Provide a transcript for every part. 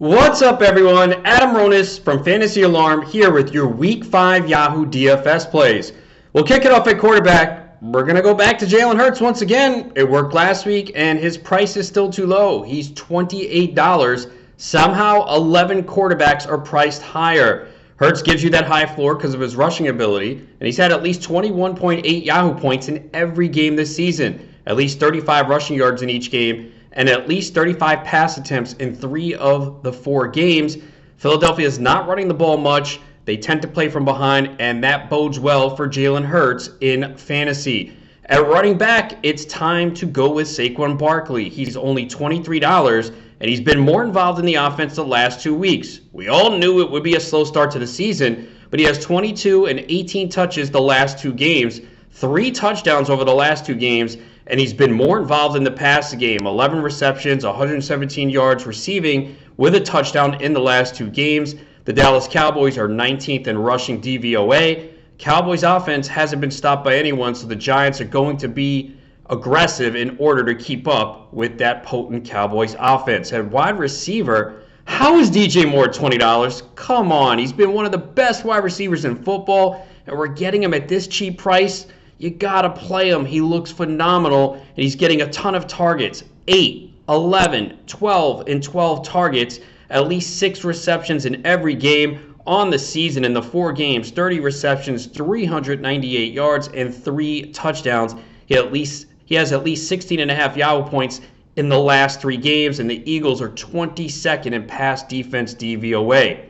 What's up, everyone? Adam Ronis from Fantasy Alarm here with your Week 5 Yahoo DFS plays. We'll kick it off at quarterback. We're going to go back to Jalen Hurts once again. It worked last week, and his price is still too low. He's $28. Somehow, 11 quarterbacks are priced higher. Hurts gives you that high floor because of his rushing ability, and he's had at least 21.8 Yahoo points in every game this season, at least 35 rushing yards in each game, and at least 35 pass attempts in 3 of the 4 games. Philadelphia is not running the ball much. They tend to play from behind, and that bodes well for Jalen Hurts in fantasy. At running back, it's time to go with Saquon Barkley. He's only $23, and he's been more involved in the offense the last 2 weeks. We all knew it would be a slow start to the season, but he has 22 and 18 touches the last 2 games, 3 touchdowns over the last 2 games, and he's been more involved in the passing game. 11 receptions, 117 yards receiving with a touchdown in the last 2 games. The Dallas Cowboys are 19th in rushing DVOA. Cowboys offense hasn't been stopped by anyone, so the Giants are going to be aggressive in order to keep up with that potent Cowboys offense. At wide receiver, how is DJ Moore $20? Come on, he's been one of the best wide receivers in football, and we're getting him at this cheap price. You gotta play him. He looks phenomenal, and he's getting a ton of targets. 8, 11, 12, and 12 targets, at least 6 receptions in every game on the season. In the 4 games, 30 receptions, 398 yards, and 3 touchdowns. He has at least 16.5 Yahoo points in the last 3 games, and the Eagles are 22nd in pass defense DVOA.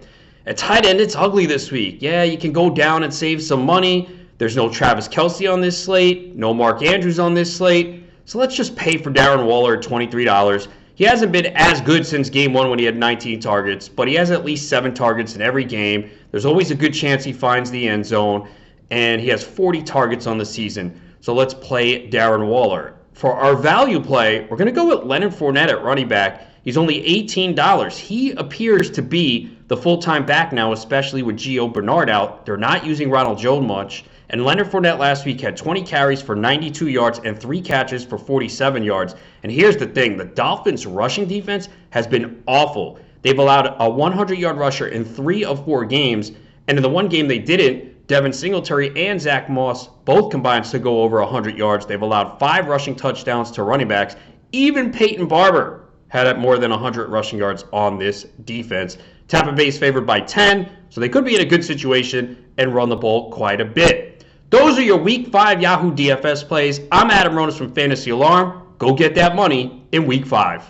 At tight end, it's ugly this week. Yeah, you can go down and save some money. There's no Travis Kelce on this slate, no Mark Andrews on this slate, so let's just pay for Darren Waller at $23. He hasn't been as good since game 1 when he had 19 targets, but he has at least 7 targets in every game. There's always a good chance he finds the end zone, and he has 40 targets on the season. So let's play Darren Waller. For our value play, we're going to go with Leonard Fournette at running back. He's only $18. He appears to be the full-time back now, especially with Gio Bernard out. They're not using Ronald Jones much. And Leonard Fournette last week had 20 carries for 92 yards and 3 catches for 47 yards. And here's the thing. The Dolphins' rushing defense has been awful. They've allowed a 100-yard rusher in 3 of 4 games. And in the 1 game they didn't, Devin Singletary and Zach Moss both combined to go over 100 yards. They've allowed 5 rushing touchdowns to running backs. Even Peyton Barber had more than 100 rushing yards on this defense. Tampa Bay is favored by 10, so they could be in a good situation and run the ball quite a bit. Those are your Week 5 Yahoo DFS plays. I'm Adam Ronis from Fantasy Alarm. Go get that money in Week 5.